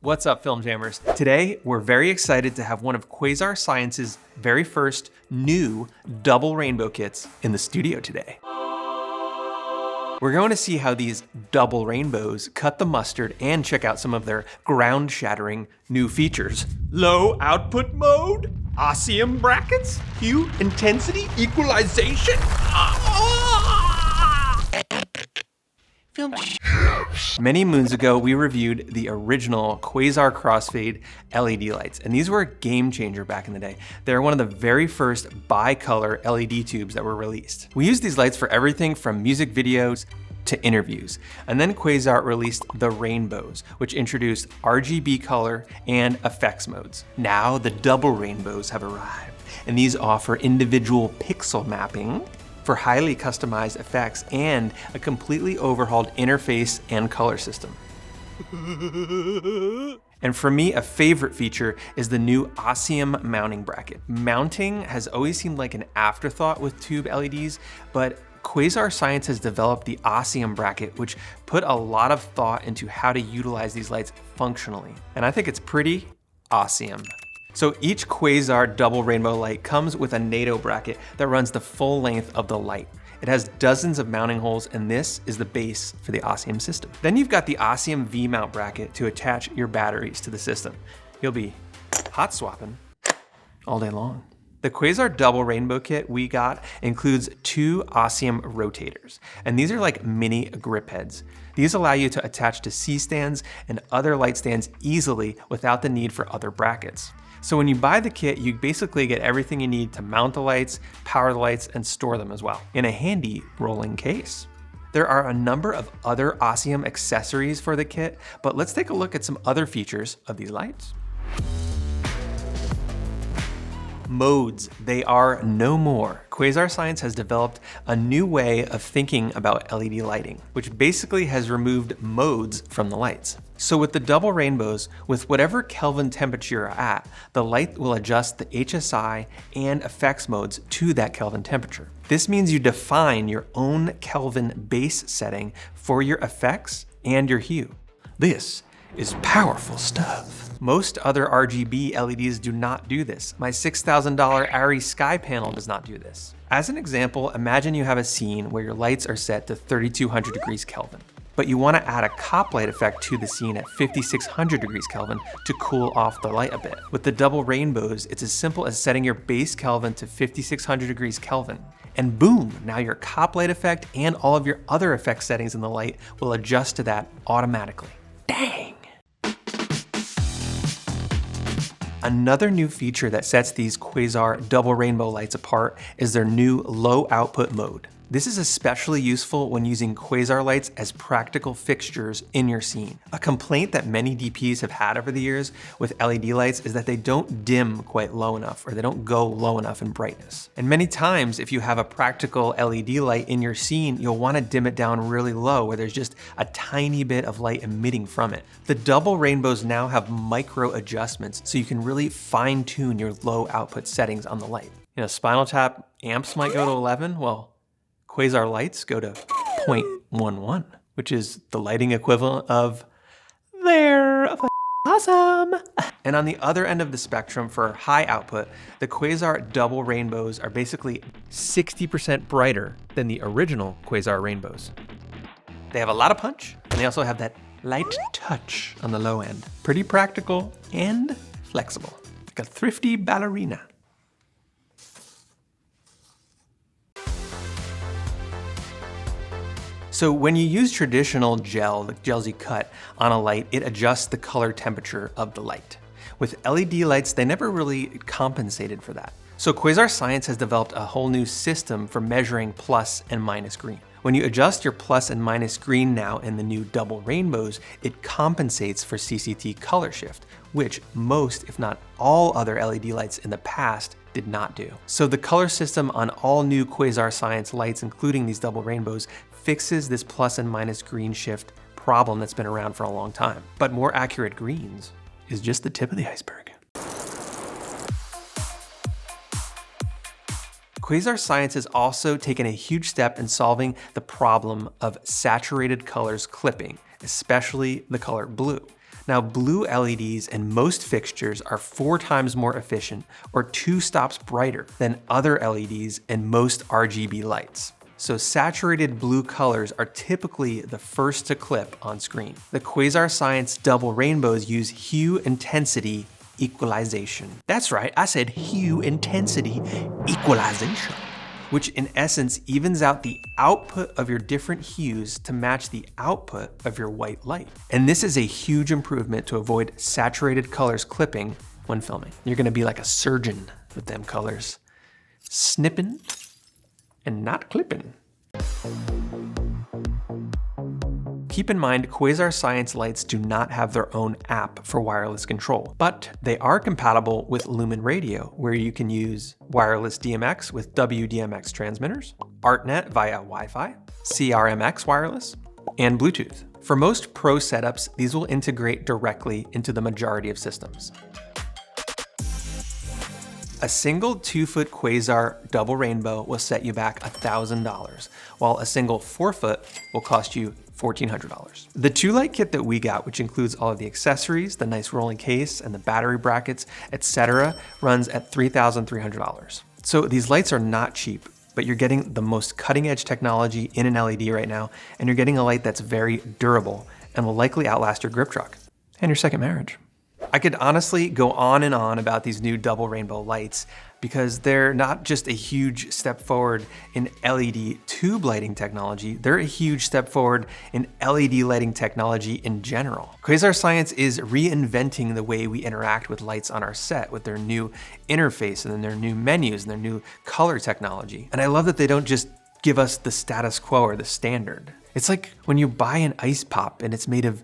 What's up, Film Jammers? Today, we're very excited to have one of Quasar Science's very first new double rainbow kits in the studio today. We're going to see how these double rainbows cut the mustard and check out some of their ground-shattering new features. Low output mode, Ossium brackets, hue intensity equalization. Many moons ago, we reviewed the original Quasar Crossfade LED lights, and these were a game changer back in the day. They're one of the very first bi-color LED tubes that were released. We used these lights for everything from music videos to interviews. And then Quasar released the Rainbows, which introduced RGB color and effects modes. Now the double rainbows have arrived, and these offer individual pixel mapping for highly customized effects and a completely overhauled interface and color system. And for me, a favorite feature is the new Ossium mounting bracket. Mounting has always seemed like an afterthought with tube LEDs, but Quasar Science has developed the Ossium bracket, which put a lot of thought into how to utilize these lights functionally. And I think it's pretty awesome. So each Quasar double rainbow light comes with a NATO bracket that runs the full length of the light. It has dozens of mounting holes, and this is the base for the Ossium system. Then you've got the Ossium V-mount bracket to attach your batteries to the system. You'll be hot swapping all day long. The Quasar Double Rainbow kit we got includes 2 Ossium rotators, and these are like mini grip heads. These allow you to attach to C-stands and other light stands easily without the need for other brackets. So when you buy the kit, you basically get everything you need to mount the lights, power the lights, and store them as well, in a handy rolling case. There are a number of other Ossium accessories for the kit, but let's take a look at some other features of these lights. Modes, they are no more. Quasar Science has developed a new way of thinking about LED lighting, which basically has removed modes from the lights. So with the double rainbows, with whatever Kelvin temperature you're at, the light will adjust the HSI and effects modes to that Kelvin temperature. This means you define your own Kelvin base setting for your effects and your hue. This is powerful stuff. Most other RGB LEDs do not do this. My $6,000 Arri Sky panel does not do this. As an example, imagine you have a scene where your lights are set to 3200 degrees Kelvin, but you want to add a cop light effect to the scene at 5600 degrees Kelvin to cool off the light a bit. With the double rainbows, it's as simple as setting your base Kelvin to 5600 degrees Kelvin. And boom, now your cop light effect and all of your other effect settings in the light will adjust to that automatically. Dang! Another new feature that sets these Quasar double rainbow lights apart is their new low output mode. This is especially useful when using Quasar lights as practical fixtures in your scene. A complaint that many DPs have had over the years with LED lights is that they don't dim quite low enough, or they don't go low enough in brightness. And many times, if you have a practical LED light in your scene, you'll want to dim it down really low where there's just a tiny bit of light emitting from it. The double rainbows now have micro adjustments, so you can really fine tune your low output settings on the light. You know, Spinal Tap amps might go to 11, well, Quasar lights go to 0.11, which is the lighting equivalent of they're awesome. And on the other end of the spectrum for high output, the Quasar double rainbows are basically 60% brighter than the original Quasar rainbows. They have a lot of punch, and they also have that light touch on the low end. Pretty practical and flexible, like a thrifty ballerina. So when you use traditional gel, the gels you cut on a light, it adjusts the color temperature of the light. With LED lights, they never really compensated for that. So Quasar Science has developed a whole new system for measuring plus and minus green. When you adjust your plus and minus green now in the new double rainbows, it compensates for CCT color shift, which most, if not all other LED lights in the past did not do. So the color system on all new Quasar Science lights, including these double rainbows, fixes this plus and minus green shift problem that's been around for a long time. But more accurate greens is just the tip of the iceberg. Quasar Science has also taken a huge step in solving the problem of saturated colors clipping, especially the color blue. Now, blue LEDs in most fixtures are 4 times more efficient or 2 stops brighter than other LEDs in most RGB lights. So saturated blue colors are typically the first to clip on screen. The Quasar Science Double Rainbows use hue intensity equalization. That's right, I said hue intensity equalization, which in essence evens out the output of your different hues to match the output of your white light. And this is a huge improvement to avoid saturated colors clipping when filming. You're gonna be like a surgeon with them colors, snipping and not clipping. Keep in mind, Quasar Science lights do not have their own app for wireless control, but they are compatible with Lumen Radio, where you can use wireless DMX with WDMX transmitters, ArtNet via Wi-Fi, CRMX wireless, and Bluetooth. For most pro setups, these will integrate directly into the majority of systems. A single 2-foot Quasar Double Rainbow will set you back $1,000, while a single 4-foot will cost you $1,400. The 2-light kit that we got, which includes all of the accessories, the nice rolling case, and the battery brackets, etc., runs at $3,300. So these lights are not cheap, but you're getting the most cutting-edge technology in an LED right now, and you're getting a light that's very durable and will likely outlast your grip truck and your second marriage. I could honestly go on and on about these new double rainbow lights because they're not just a huge step forward in LED tube lighting technology, they're a huge step forward in LED lighting technology in general. Quasar Science is reinventing the way we interact with lights on our set with their new interface and then their new menus and their new color technology. And I love that they don't just give us the status quo or the standard. It's like when you buy an ice pop and it's made of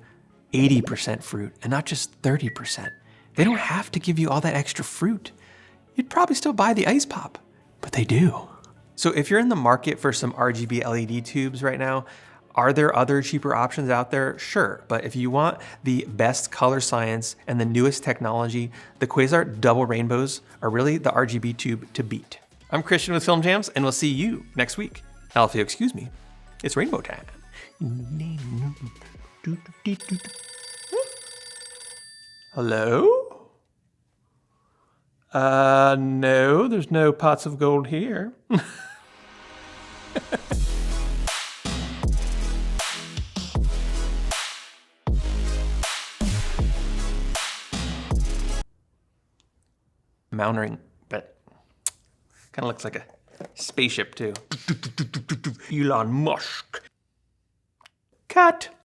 80% fruit and not just 30%. They don't have to give you all that extra fruit. You'd probably still buy the ice pop, but they do. So if you're in the market for some RGB LED tubes right now, are there other cheaper options out there? Sure, but if you want the best color science and the newest technology, the Quasar Double Rainbows are really the RGB tube to beat. I'm Christian with Film Jams, and we'll see you next week. Now, if you'll excuse me, it's rainbow time. Hello? No, there's no pots of gold here. Mound ring, but kind of looks like a spaceship too. Elon Musk. Cut.